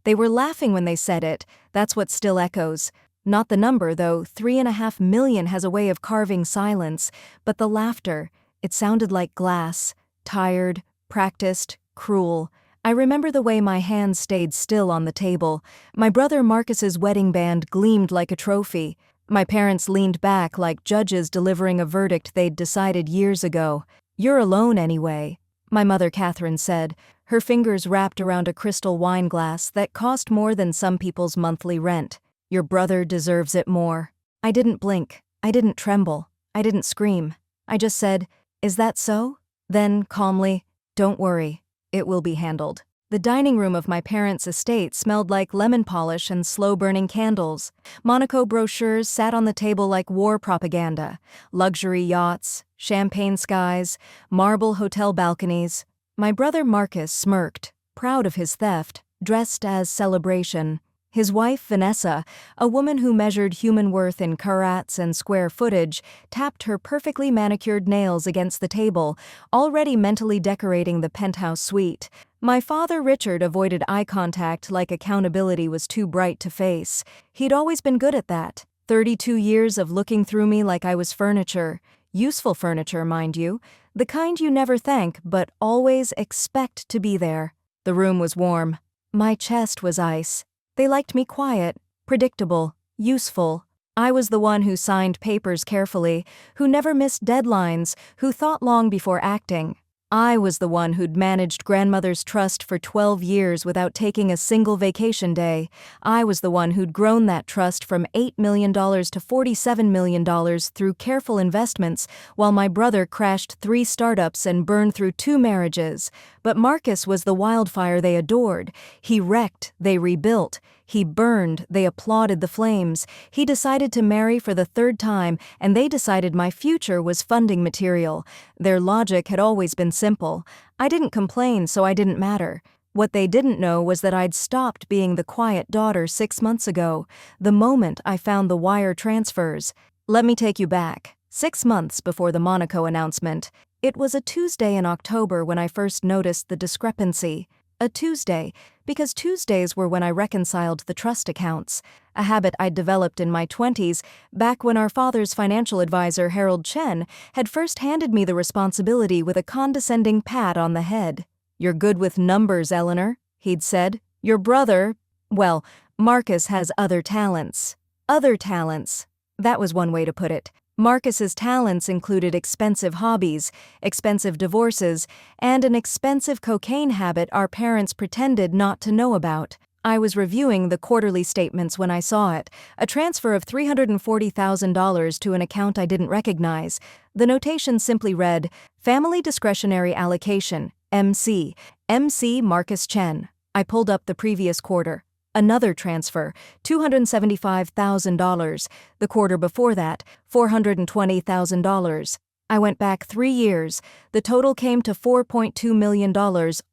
They were laughing when they said it. That's what still echoes. Not the number, though. 3.5 million has a way of carving silence. But the laughter, it sounded like glass. Tired, practiced, cruel. I remember the way my hands stayed still on the table. My brother Marcus's wedding band gleamed like a trophy. My parents leaned back like judges delivering a verdict they'd decided years ago. "You're alone anyway," my mother Catherine said, her fingers wrapped around a crystal wine glass that cost more than some people's monthly rent. "Your brother deserves it more." I didn't blink. I didn't tremble. I didn't scream. I just said, "Is that so?" Then, calmly, "Don't worry. It will be handled." The dining room of my parents' estate smelled like lemon polish and slow-burning candles. Monaco brochures sat on the table like war propaganda. Luxury yachts, champagne skies, marble hotel balconies. My brother Marcus smirked, proud of his theft, dressed as celebration. His wife, Vanessa, a woman who measured human worth in carats and square footage, tapped her perfectly manicured nails against the table, already mentally decorating the penthouse suite. My father, Richard, avoided eye contact like accountability was too bright to face. He'd always been good at that. 32 years of looking through me like I was furniture. Useful furniture, mind you. The kind you never thank, but always expect to be there. The room was warm. My chest was ice. They liked me quiet, predictable, useful. I was the one who signed papers carefully, who never missed deadlines, who thought long before acting. I was the one who'd managed grandmother's trust for 12 years without taking a single vacation day. I was the one who'd grown that trust from $8 million to $47 million through careful investments, while my brother crashed 3 startups and burned through 2 marriages. But Marcus was the wildfire they adored. He wrecked, they rebuilt. He burned, they applauded the flames. He decided to marry for the 3rd time, and they decided my future was funding material. Their logic had always been simple. I didn't complain, so I didn't matter. What they didn't know was that I'd stopped being the quiet daughter 6 months ago, the moment I found the wire transfers. Let me take you back. 6 months before the Monaco announcement. It was a Tuesday in October when I first noticed the discrepancy. A Tuesday, because Tuesdays were when I reconciled the trust accounts, a habit I'd developed in my 20s, back when our father's financial advisor, Harold Chen, had first handed me the responsibility with a condescending pat on the head. "You're good with numbers, Eleanor," he'd said. "Your brother, well, Marcus has other talents." Other talents. That was one way to put it. Marcus's talents included expensive hobbies, expensive divorces, and an expensive cocaine habit our parents pretended not to know about. I was reviewing the quarterly statements when I saw it, a transfer of $340,000 to an account I didn't recognize. The notation simply read, "Family Discretionary Allocation, MC, MC Marcus Chen." I pulled up the previous quarter. Another transfer, $275,000. The quarter before that, $420,000. I went back 3 years. The total came to $4.2 million,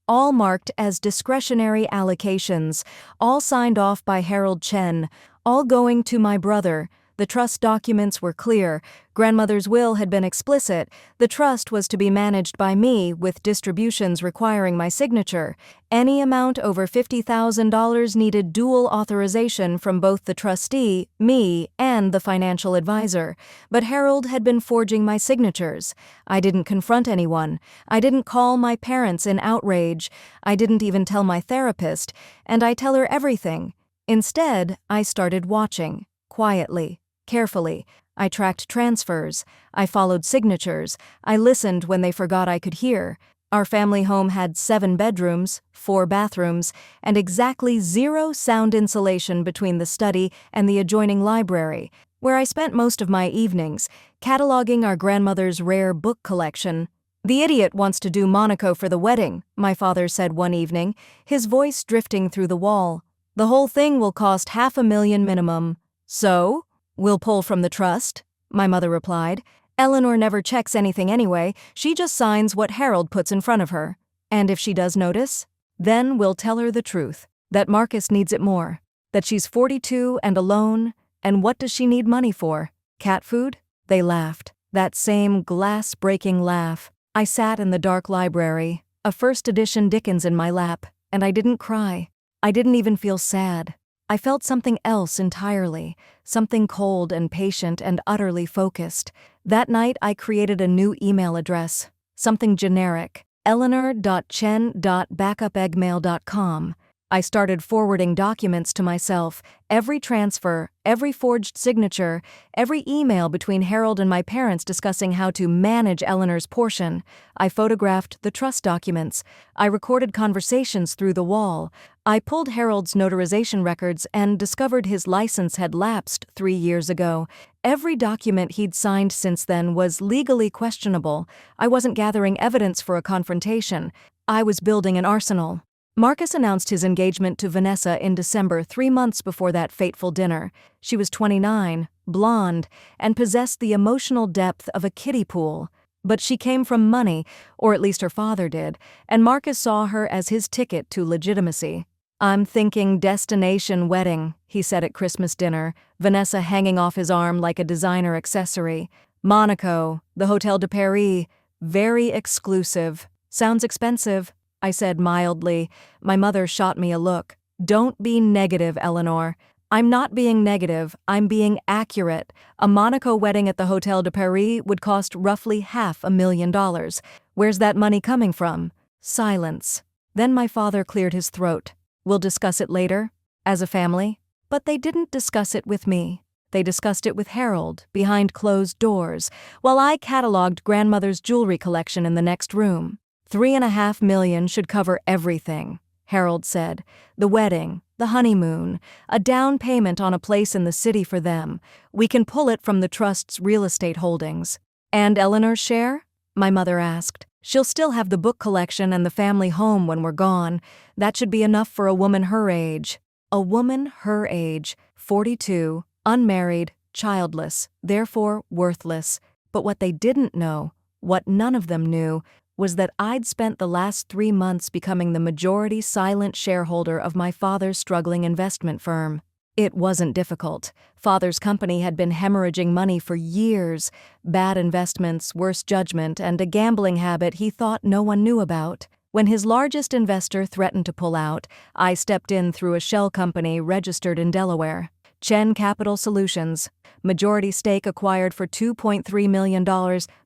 all marked as discretionary allocations, all signed off by Harold Chen, all going to my brother. The trust documents were clear. Grandmother's will had been explicit. The trust was to be managed by me, with distributions requiring my signature. Any amount over $50,000 needed dual authorization from both the trustee, me, and the financial advisor. But Harold had been forging my signatures. I didn't confront anyone. I didn't call my parents in outrage. I didn't even tell my therapist, and I tell her everything. Instead, I started watching, quietly. Carefully, I tracked transfers, I followed signatures, I listened when they forgot I could hear. Our family home had 7 bedrooms, 4 bathrooms, and exactly 0 sound insulation between the study and the adjoining library, where I spent most of my evenings, cataloging our grandmother's rare book collection. "The idiot wants to do Monaco for the wedding," my father said one evening, his voice drifting through the wall. "The whole thing will cost $500,000 minimum." "So? We'll pull from the trust," my mother replied. "Eleanor never checks anything anyway, she just signs what Harold puts in front of her. And if she does notice, then we'll tell her the truth, that Marcus needs it more, that she's 42 and alone, and what does she need money for? Cat food?" They laughed, that same glass-breaking laugh. I sat in the dark library, a first edition Dickens in my lap, and I didn't cry. I didn't even feel sad. I felt something else entirely, something cold and patient and utterly focused. That night, I created a new email address, something generic, eleanor.chen.backupegmail.com. I started forwarding documents to myself, every transfer, every forged signature, every email between Harold and my parents discussing how to manage Eleanor's portion. I photographed the trust documents. I recorded conversations through the wall. I pulled Harold's notarization records and discovered his license had lapsed 3 years ago. Every document he'd signed since then was legally questionable. I wasn't gathering evidence for a confrontation. I was building an arsenal. Marcus announced his engagement to Vanessa in December, 3 months before that fateful dinner. She was 29, blonde, and possessed the emotional depth of a kiddie pool. But she came from money, or at least her father did, and Marcus saw her as his ticket to legitimacy. "I'm thinking destination wedding," he said at Christmas dinner, Vanessa hanging off his arm like a designer accessory. "Monaco, the Hotel de Paris, very exclusive. Sounds expensive," I said mildly. My mother shot me a look. "Don't be negative, Eleanor." "I'm not being negative, I'm being accurate. A Monaco wedding at the Hotel de Paris would cost roughly $500,000. Where's that money coming from?" Silence. Then my father cleared his throat. "We'll discuss it later, as a family." But they didn't discuss it with me. They discussed it with Harold, behind closed doors, while I catalogued grandmother's jewelry collection in the next room. $3.5 million should cover everything, Harold said. The wedding, the honeymoon, a down payment on a place in the city for them. We can pull it from the trust's real estate holdings. "And Eleanor's share?" my mother asked. "She'll still have the book collection and the family home when we're gone. That should be enough for a woman her age." A woman her age, 42, unmarried, childless, therefore worthless. But what they didn't know, what none of them knew, was that I'd spent the last 3 months becoming the majority silent shareholder of my father's struggling investment firm. It wasn't difficult. Father's company had been hemorrhaging money for years, bad investments, worse judgment, and a gambling habit he thought no one knew about. When his largest investor threatened to pull out, I stepped in through a shell company registered in Delaware. Chen Capital Solutions. Majority stake acquired for $2.3 million,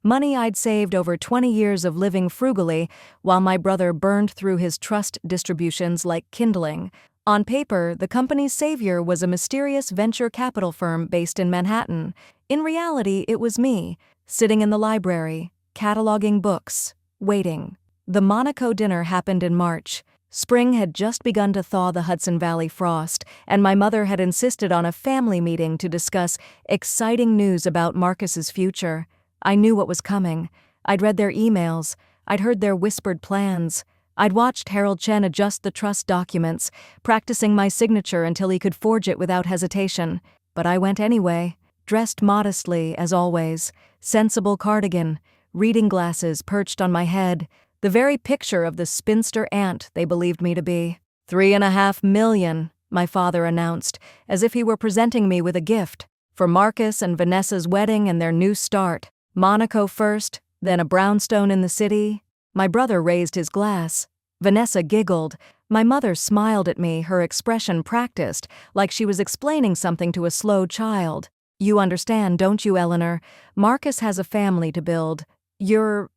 money I'd saved over 20 years of living frugally, while my brother burned through his trust distributions like kindling. On paper, the company's savior was a mysterious venture capital firm based in Manhattan. In reality, it was me, sitting in the library, cataloging books, waiting. The Monaco dinner happened in March. Spring had just begun to thaw the Hudson Valley frost, and my mother had insisted on a family meeting to discuss exciting news about Marcus's future. I knew what was coming. I'd read their emails. I'd heard their whispered plans. I'd watched Harold Chen adjust the trust documents, practicing my signature until he could forge it without hesitation. But I went anyway, dressed modestly, as always. Sensible cardigan, reading glasses perched on my head, the very picture of the spinster aunt they believed me to be. $3.5 million, my father announced, as if he were presenting me with a gift. For Marcus and Vanessa's wedding and their new start. Monaco first, then a brownstone in the city. My brother raised his glass. Vanessa giggled. My mother smiled at me, her expression practiced, like she was explaining something to a slow child. "You understand, don't you, Eleanor? Marcus has a family to build. You're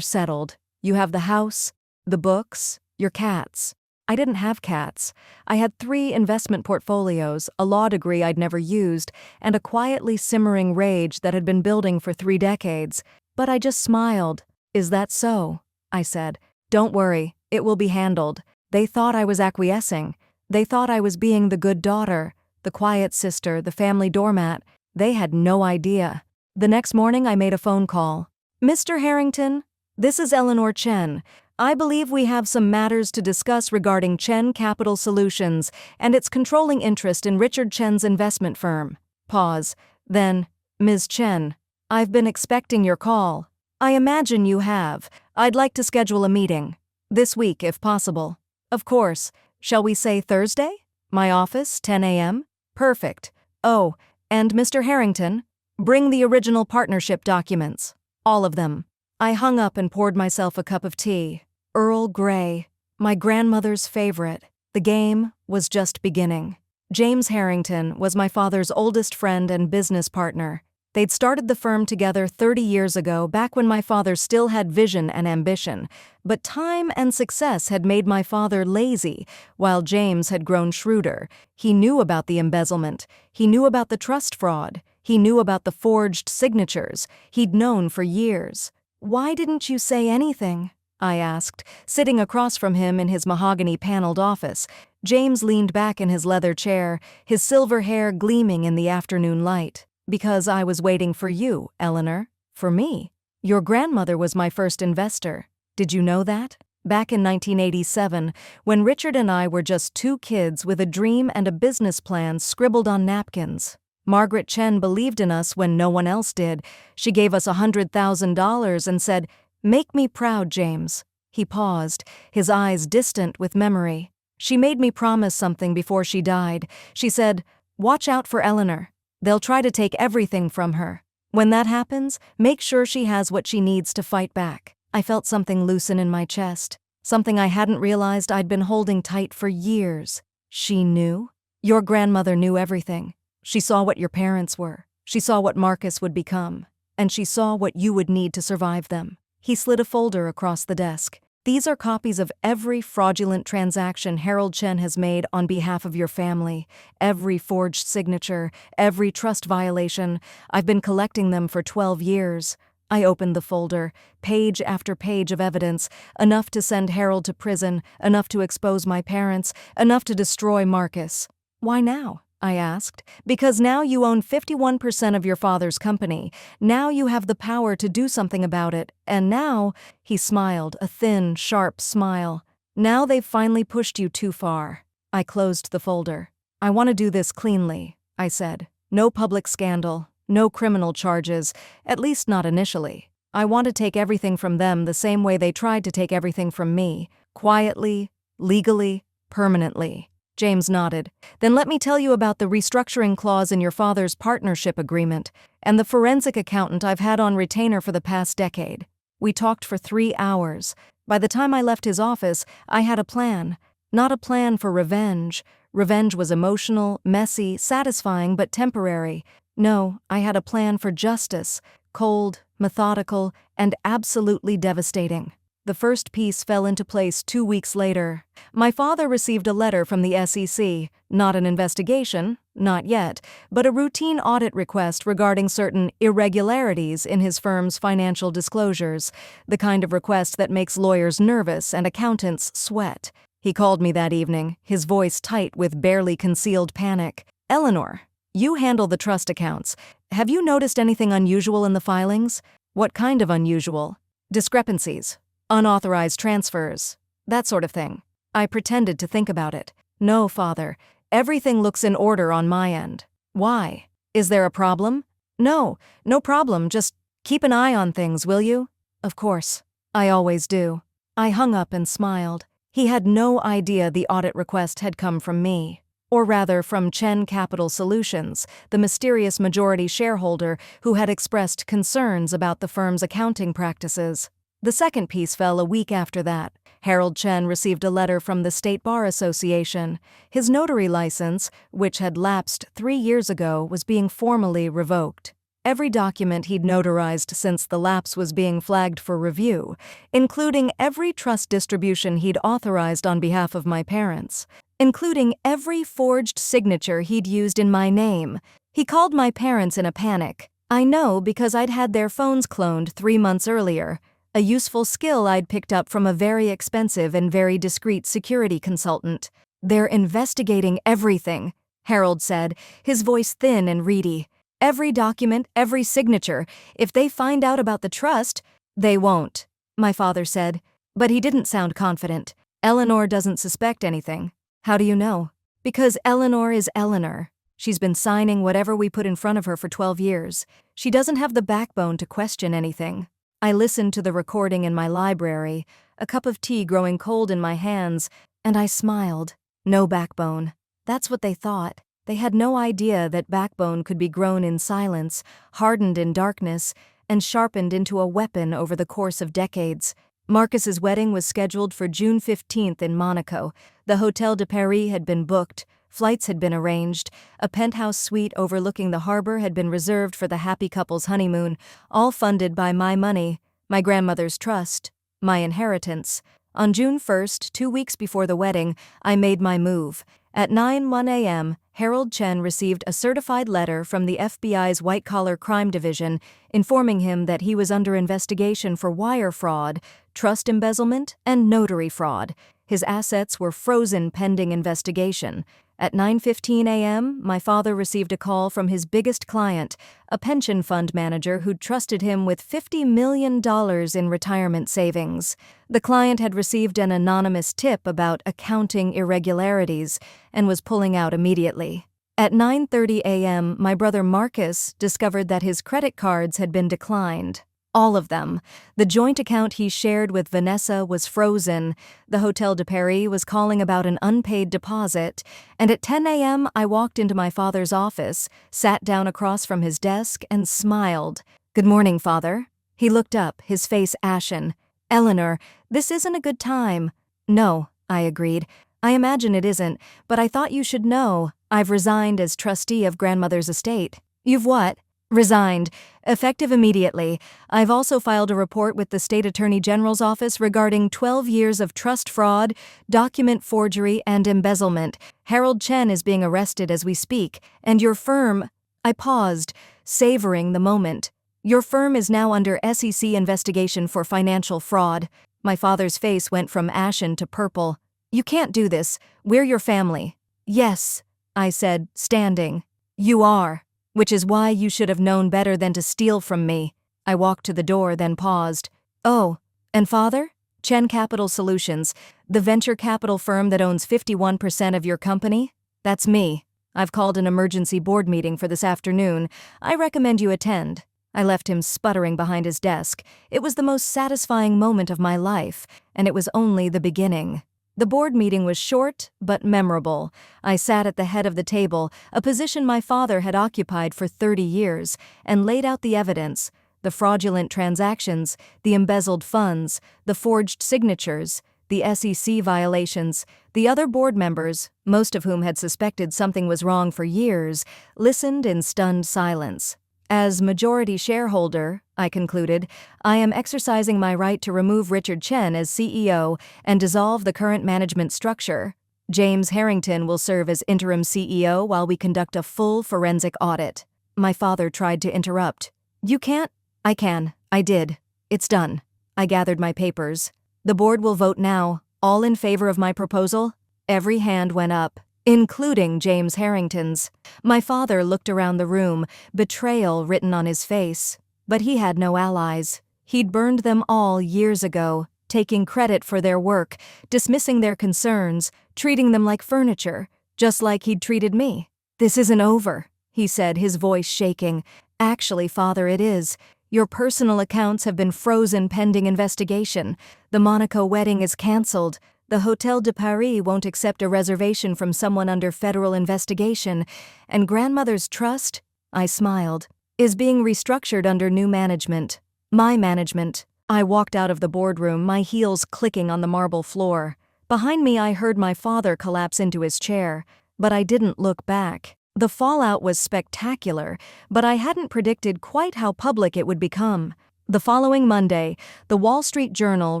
settled. You have the house, the books, your cats." I didn't have cats. I had 3 investment portfolios, a law degree I'd never used, and a quietly simmering rage that had been building for 3 decades. But I just smiled. "Is that so?" I said. "Don't worry, it will be handled." They thought I was acquiescing. They thought I was being the good daughter, the quiet sister, the family doormat. They had no idea. The next morning I made a phone call. "Mr. Harrington, this is Eleanor Chen. I believe we have some matters to discuss regarding Chen Capital Solutions and its controlling interest in Richard Chen's investment firm." Pause. Then, "Ms. Chen, I've been expecting your call." "I imagine you have. I'd like to schedule a meeting. This week, if possible." "Of course. Shall we say Thursday? My office, 10 a.m.? "Perfect. Oh, and Mr. Harrington, bring the original partnership documents. All of them." I hung up and poured myself a cup of tea. Earl Grey, my grandmother's favorite. The game was just beginning. James Harrington was my father's oldest friend and business partner. They'd started the firm together 30 years ago, back when my father still had vision and ambition. But time and success had made my father lazy, while James had grown shrewder. He knew about the embezzlement. He knew about the trust fraud. He knew about the forged signatures. He'd known for years. "Why didn't you say anything?" I asked, sitting across from him in his mahogany-paneled office. James leaned back in his leather chair, his silver hair gleaming in the afternoon light. "Because I was waiting for you, Eleanor. For me. Your grandmother was my first investor. Did you know that? Back in 1987, when Richard and I were just two kids with a dream and a business plan scribbled on napkins. Margaret Chen believed in us when no one else did. She gave us $100,000 and said, 'Make me proud, James.'" He paused, his eyes distant with memory. "She made me promise something before she died. She said, 'Watch out for Eleanor. They'll try to take everything from her. When that happens, make sure she has what she needs to fight back.'" I felt something loosen in my chest, something I hadn't realized I'd been holding tight for years. She knew? Your grandmother knew everything. She saw what your parents were. She saw what Marcus would become. And she saw what you would need to survive them. He slid a folder across the desk. "These are copies of every fraudulent transaction Harold Chen has made on behalf of your family. Every forged signature, every trust violation. I've been collecting them for 12 years. I opened the folder, page after page of evidence, enough to send Harold to prison, enough to expose my parents, enough to destroy Marcus. "Why now?" I asked. "Because now you own 51% of your father's company. Now you have the power to do something about it. And now," he smiled, a thin, sharp smile, "now they've finally pushed you too far." I closed the folder. "I want to do this cleanly," I said. "No public scandal, no criminal charges, at least not initially. I want to take everything from them the same way they tried to take everything from me, quietly, legally, permanently." James nodded. "Then let me tell you about the restructuring clause in your father's partnership agreement and the forensic accountant I've had on retainer for the past decade." We talked for 3 hours. By the time I left his office, I had a plan. Not a plan for revenge. Revenge was emotional, messy, satisfying, but temporary. No, I had a plan for justice, cold, methodical, and absolutely devastating. The first piece fell into place 2 weeks later. My father received a letter from the SEC, not an investigation, not yet, but a routine audit request regarding certain irregularities in his firm's financial disclosures, the kind of request that makes lawyers nervous and accountants sweat. He called me that evening, his voice tight with barely concealed panic. "Eleanor, you handle the trust accounts. Have you noticed anything unusual in the filings?" "What kind of unusual?" "Discrepancies. Unauthorized transfers. That sort of thing." I pretended to think about it. "No, Father. Everything looks in order on my end." "Why? Is there a problem?" "No, no problem. Just keep an eye on things, will you?" "Of course. I always do." I hung up and smiled. He had no idea the audit request had come from me. Or rather, from Chen Capital Solutions, the mysterious majority shareholder who had expressed concerns about the firm's accounting practices. The second piece fell a week after that. Harold Chen received a letter from the State Bar Association. His notary license, which had lapsed 3 years ago, was being formally revoked. Every document he'd notarized since the lapse was being flagged for review, including every trust distribution he'd authorized on behalf of my parents, including every forged signature he'd used in my name. He called my parents in a panic. I know because I'd had their phones cloned 3 months earlier. A useful skill I'd picked up from a very expensive and very discreet security consultant. "They're investigating everything," Harold said, his voice thin and reedy. "Every document, every signature. If they find out about the trust—" "They won't," my father said, but he didn't sound confident. "Eleanor doesn't suspect anything." "How do you know?" "Because Eleanor is Eleanor. She's been signing whatever we put in front of her for 12 years. She doesn't have the backbone to question anything." I listened to the recording in my library, a cup of tea growing cold in my hands, and I smiled. No backbone. That's what they thought. They had no idea that backbone could be grown in silence, hardened in darkness, and sharpened into a weapon over the course of decades. Marcus's wedding was scheduled for June 15th in Monaco. The Hôtel de Paris had been booked, flights had been arranged, a penthouse suite overlooking the harbor had been reserved for the happy couple's honeymoon, all funded by my money, my grandmother's trust, my inheritance. On June 1st, 2 weeks before the wedding, I made my move. At 9:01 a.m., Harold Chen received a certified letter from the FBI's white-collar crime division informing him that he was under investigation for wire fraud, trust embezzlement, and notary fraud. His assets were frozen pending investigation. At 9:15 a.m., my father received a call from his biggest client, a pension fund manager who'd trusted him with $50 million in retirement savings. The client had received an anonymous tip about accounting irregularities and was pulling out immediately. At 9:30 a.m., my brother Marcus discovered that his credit cards had been declined. All of them. The joint account he shared with Vanessa was frozen, the Hôtel de Paris was calling about an unpaid deposit, and at 10 a.m. I walked into my father's office, sat down across from his desk, and smiled. "Good morning, Father." He looked up, his face ashen. "Eleanor, this isn't a good time." "No," I agreed. "I imagine it isn't, but I thought you should know. I've resigned as trustee of grandmother's estate." "You've what?" "Resigned. Effective immediately. I've also filed a report with the State Attorney General's office regarding 12 years of trust fraud, document forgery, and embezzlement. Harold Chen is being arrested as we speak, and your firm—" I paused, savoring the moment. "Your firm is now under SEC investigation for financial fraud." My father's face went from ashen to purple. "You can't do this. We're your family." "Yes," I said, standing. "You are. Which is why you should have known better than to steal from me." I walked to the door, then paused. "Oh, and Father?" "Chen Capital Solutions, the venture capital firm that owns 51% of your company? That's me. I've called an emergency board meeting for this afternoon. I recommend you attend." I left him sputtering behind his desk. It was the most satisfying moment of my life, and it was only the beginning. The board meeting was short, but memorable. I sat at the head of the table, a position my father had occupied for 30 years, and laid out the evidence: the fraudulent transactions, the embezzled funds, the forged signatures, the SEC violations. The other board members, most of whom had suspected something was wrong for years, listened in stunned silence. "As majority shareholder," I concluded, "I am exercising my right to remove Richard Chen as CEO and dissolve the current management structure. James Harrington will serve as interim CEO while we conduct a full forensic audit." My father tried to interrupt. "You can't." "I can. I did. It's done." I gathered my papers. "The board will vote now. All in favor of my proposal?" Every hand went up, including James Harrington's. My father looked around the room, betrayal written on his face. But he had no allies. He'd burned them all years ago, taking credit for their work, dismissing their concerns, treating them like furniture, just like he'd treated me. "This isn't over," he said, his voice shaking. "Actually, Father, it is. Your personal accounts have been frozen pending investigation. The Monaco wedding is cancelled. The Hôtel de Paris won't accept a reservation from someone under federal investigation, and grandmother's trust," I smiled, "is being restructured under new management. My management." I walked out of the boardroom, my heels clicking on the marble floor. Behind me, I heard my father collapse into his chair, but I didn't look back. The fallout was spectacular, but I hadn't predicted quite how public it would become. The following Monday, the Wall Street Journal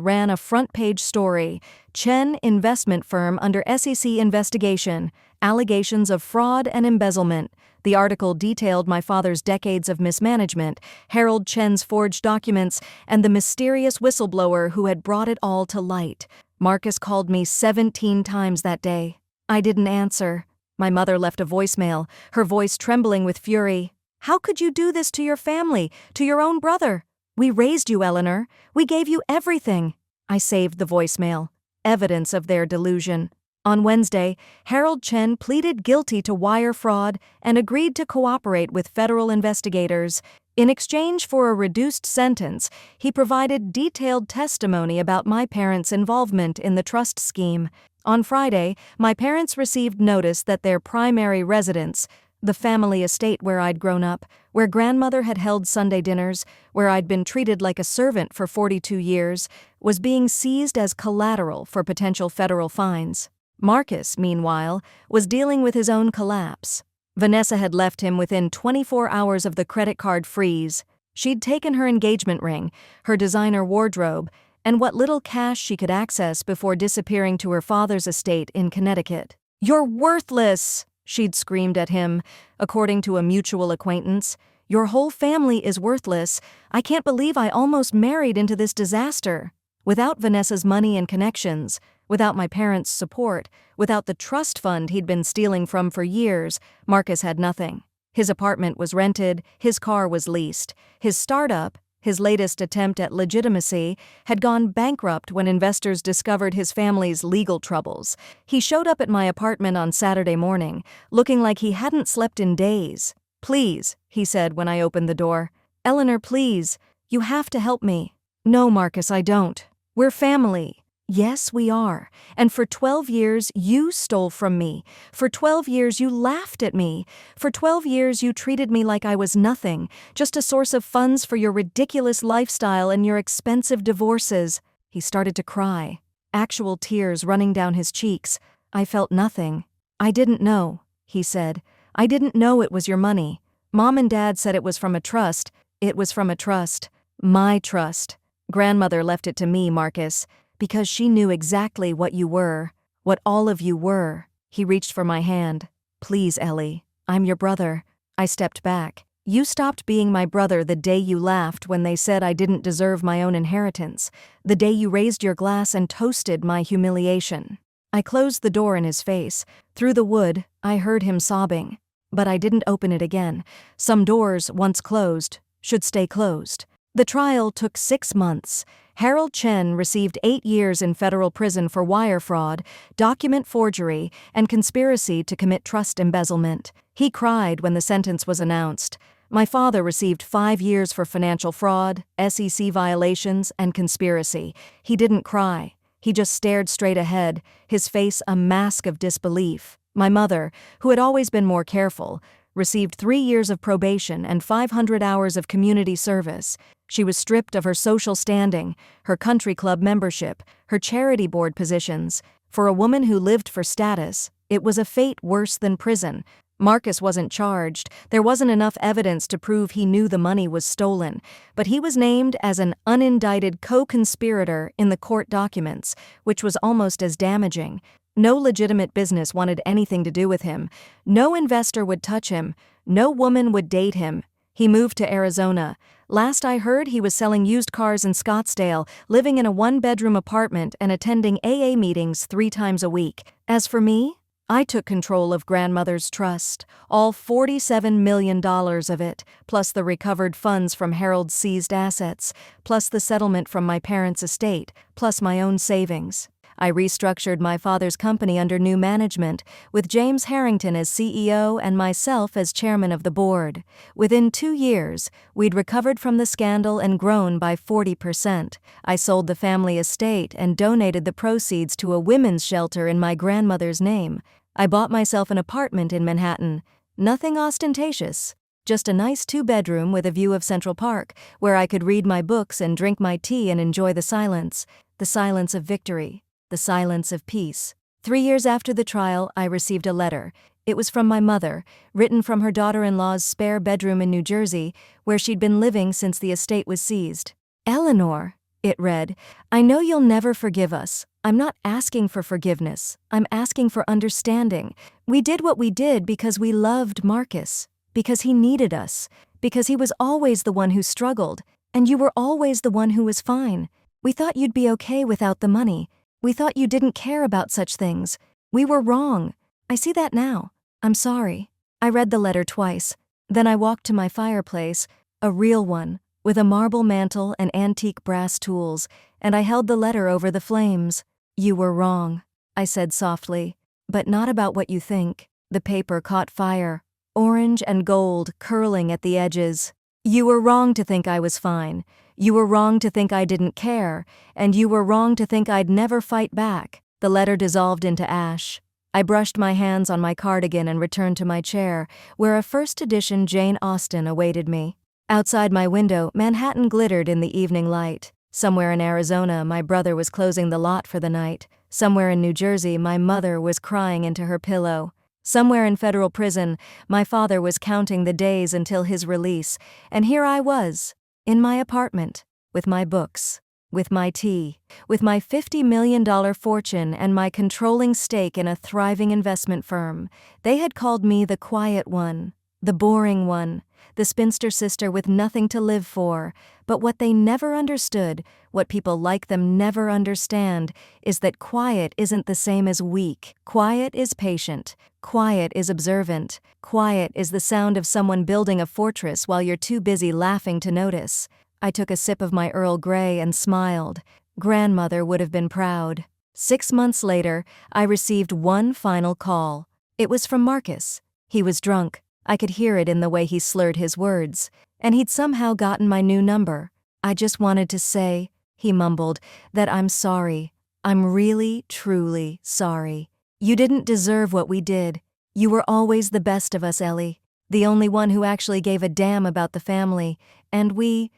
ran a front-page story: "Chen Investment Firm under SEC investigation, allegations of fraud and embezzlement." The article detailed my father's decades of mismanagement, Harold Chen's forged documents, and the mysterious whistleblower who had brought it all to light. Marcus called me 17 times that day. I didn't answer. My mother left a voicemail, her voice trembling with fury. "How could you do this to your family, to your own brother? We raised you, Eleanor. We gave you everything." I saved the voicemail. Evidence of their delusion. On Wednesday, Harold Chen pleaded guilty to wire fraud and agreed to cooperate with federal investigators. In exchange for a reduced sentence, he provided detailed testimony about my parents' involvement in the trust scheme. On Friday, my parents received notice that their primary residence, The family estate where I'd grown up, where grandmother had held Sunday dinners, where I'd been treated like a servant for 42 years, was being seized as collateral for potential federal fines. Marcus, meanwhile, was dealing with his own collapse. Vanessa had left him within 24 hours of the credit card freeze. She'd taken her engagement ring, her designer wardrobe, and what little cash she could access before disappearing to her father's estate in Connecticut. "You're worthless!" she'd screamed at him, according to a mutual acquaintance. "Your whole family is worthless. I can't believe I almost married into this disaster." Without Vanessa's money and connections, without my parents' support, without the trust fund he'd been stealing from for years, Marcus had nothing. His apartment was rented, his car was leased. His startup, his latest attempt at legitimacy, had gone bankrupt when investors discovered his family's legal troubles. He showed up at my apartment on Saturday morning, looking like he hadn't slept in days. "Please," he said when I opened the door. "Eleanor, please. You have to help me." "No, Marcus, I don't. We're family." "Yes, we are. And for 12 years, you stole from me. For 12 years, you laughed at me. For 12 years, you treated me like I was nothing, just a source of funds for your ridiculous lifestyle and your expensive divorces." He started to cry, actual tears running down his cheeks. I felt nothing. "I didn't know," he said. "I didn't know it was your money. Mom and Dad said it was from a trust. It was from a trust. My trust. Grandmother left it to me, Marcus. Because she knew exactly what you were, what all of you were." He reached for my hand. "Please, Ellie, I'm your brother." I stepped back. "You stopped being my brother the day you laughed when they said I didn't deserve my own inheritance, the day you raised your glass and toasted my humiliation." I closed the door in his face. Through the wood, I heard him sobbing. But I didn't open it again. Some doors, once closed, should stay closed. The trial took 6 months. Harold Chen received 8 years in federal prison for wire fraud, document forgery, and conspiracy to commit trust embezzlement. He cried when the sentence was announced. My father received 5 years for financial fraud, SEC violations, and conspiracy. He didn't cry. He just stared straight ahead, his face a mask of disbelief. My mother, who had always been more careful, received 3 years of probation and 500 hours of community service. She was stripped of her social standing, her country club membership, her charity board positions. For a woman who lived for status, it was a fate worse than prison. Marcus wasn't charged. There wasn't enough evidence to prove he knew the money was stolen, but he was named as an unindicted co-conspirator in the court documents, which was almost as damaging. No legitimate business wanted anything to do with him. No investor would touch him. No woman would date him. He moved to Arizona. Last I heard, he was selling used cars in Scottsdale, living in a 1-bedroom apartment and attending AA meetings 3 times a week. As for me, I took control of grandmother's trust, all $47 million of it, plus the recovered funds from Harold's seized assets, plus the settlement from my parents' estate, plus my own savings. I restructured my father's company under new management, with James Harrington as CEO and myself as chairman of the board. Within 2 years, we'd recovered from the scandal and grown by 40%. I sold the family estate and donated the proceeds to a women's shelter in my grandmother's name. I bought myself an apartment in Manhattan. Nothing ostentatious. Just a nice 2-bedroom with a view of Central Park, where I could read my books and drink my tea and enjoy the silence of victory. The silence of peace. 3 years after the trial, I received a letter. It was from my mother, written from her daughter-in-law's spare bedroom in New Jersey, where she'd been living since the estate was seized. "Eleanor," it read, "I know you'll never forgive us. I'm not asking for forgiveness. I'm asking for understanding. We did what we did because we loved Marcus, because he needed us, because he was always the one who struggled, and you were always the one who was fine. We thought you'd be okay without the money. We thought you didn't care about such things. We were wrong. I see that now. I'm sorry." I read the letter twice. Then I walked to my fireplace, a real one, with a marble mantel and antique brass tools, and I held the letter over the flames. "You were wrong," I said softly, "but not about what you think." The paper caught fire, orange and gold curling at the edges. "You were wrong to think I was fine. You were wrong to think I didn't care, and you were wrong to think I'd never fight back." The letter dissolved into ash. I brushed my hands on my cardigan and returned to my chair, where a first edition Jane Austen awaited me. Outside my window, Manhattan glittered in the evening light. Somewhere in Arizona, my brother was closing the lot for the night. Somewhere in New Jersey, my mother was crying into her pillow. Somewhere in federal prison, my father was counting the days until his release, and here I was, in my apartment, with my books, with my tea, with my $50 million fortune and my controlling stake in a thriving investment firm. They had called me the quiet one, the boring one, the spinster sister with nothing to live for. But what they never understood, what people like them never understand, is that quiet isn't the same as weak. Quiet is patient. Quiet is observant. Quiet is the sound of someone building a fortress while you're too busy laughing to notice. I took a sip of my Earl Grey and smiled. Grandmother would have been proud. 6 months later, I received one final call. It was from Marcus. He was drunk. I could hear it in the way he slurred his words. And he'd somehow gotten my new number. I just wanted to say, he mumbled, that I'm sorry. I'm really, truly sorry. You didn't deserve what we did. You were always the best of us, Ellie. The only one who actually gave a damn about the family. And we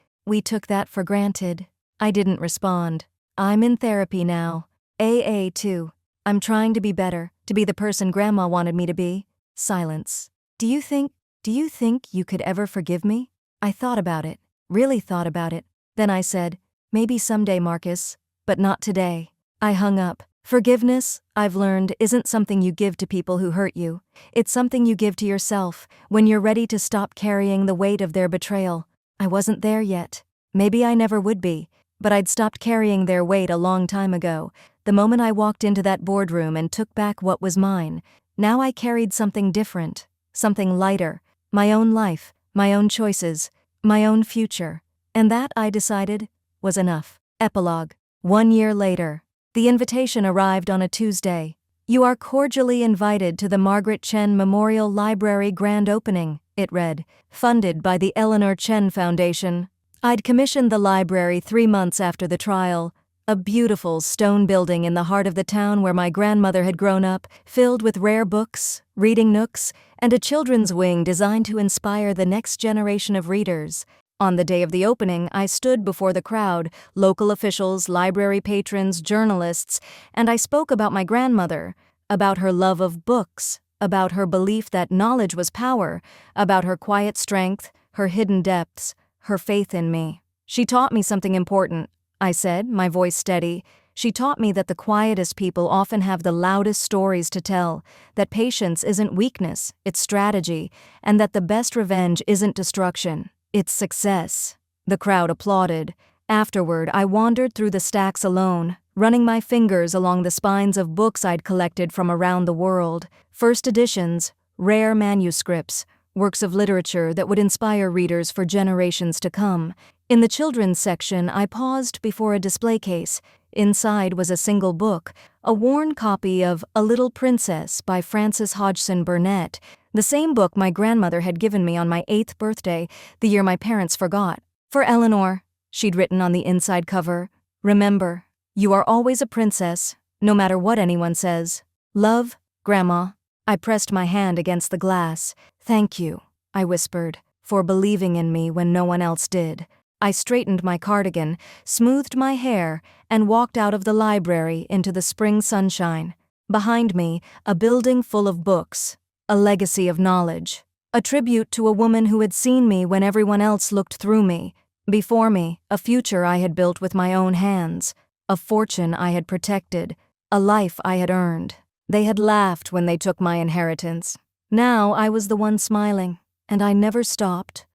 took that for granted. I didn't respond. I'm in therapy now. AA too. I'm trying to be better, to be the person Grandma wanted me to be. Silence. Do you think you could ever forgive me? I thought about it, really thought about it. Then I said, maybe someday, Marcus, but not today. I hung up. Forgiveness, I've learned, isn't something you give to people who hurt you. It's something you give to yourself when you're ready to stop carrying the weight of their betrayal. I wasn't there yet. Maybe I never would be, but I'd stopped carrying their weight a long time ago, the moment I walked into that boardroom and took back what was mine. Now I carried something different. Something lighter, my own life, my own choices, my own future. And that, I decided, was enough. Epilogue. 1 year later. The invitation arrived on a Tuesday. You are cordially invited to the Margaret Chen Memorial Library grand opening, it read, funded by the Eleanor Chen Foundation. I'd commissioned the library 3 months after the trial. A beautiful stone building in the heart of the town where my grandmother had grown up, filled with rare books, reading nooks, and a children's wing designed to inspire the next generation of readers. On the day of the opening, I stood before the crowd, local officials, library patrons, journalists, and I spoke about my grandmother, about her love of books, about her belief that knowledge was power, about her quiet strength, her hidden depths, her faith in me. She taught me something important, I said, my voice steady. She taught me that the quietest people often have the loudest stories to tell, that patience isn't weakness, it's strategy, and that the best revenge isn't destruction, it's success. The crowd applauded. Afterward, I wandered through the stacks alone, running my fingers along the spines of books I'd collected from around the world. First editions, rare manuscripts, works of literature that would inspire readers for generations to come. In the children's section, I paused before a display case. Inside was a single book, a worn copy of A Little Princess by Frances Hodgson Burnett, the same book my grandmother had given me on my 8th birthday, the year my parents forgot. For Eleanor, she'd written on the inside cover, remember, you are always a princess, no matter what anyone says. Love, Grandma. I pressed my hand against the glass. Thank you, I whispered, for believing in me when no one else did. I straightened my cardigan, smoothed my hair, and walked out of the library into the spring sunshine. Behind me, a building full of books, a legacy of knowledge, a tribute to a woman who had seen me when everyone else looked through me. Before me, a future I had built with my own hands, a fortune I had protected, a life I had earned. They had laughed when they took my inheritance. Now I was the one smiling, and I never stopped.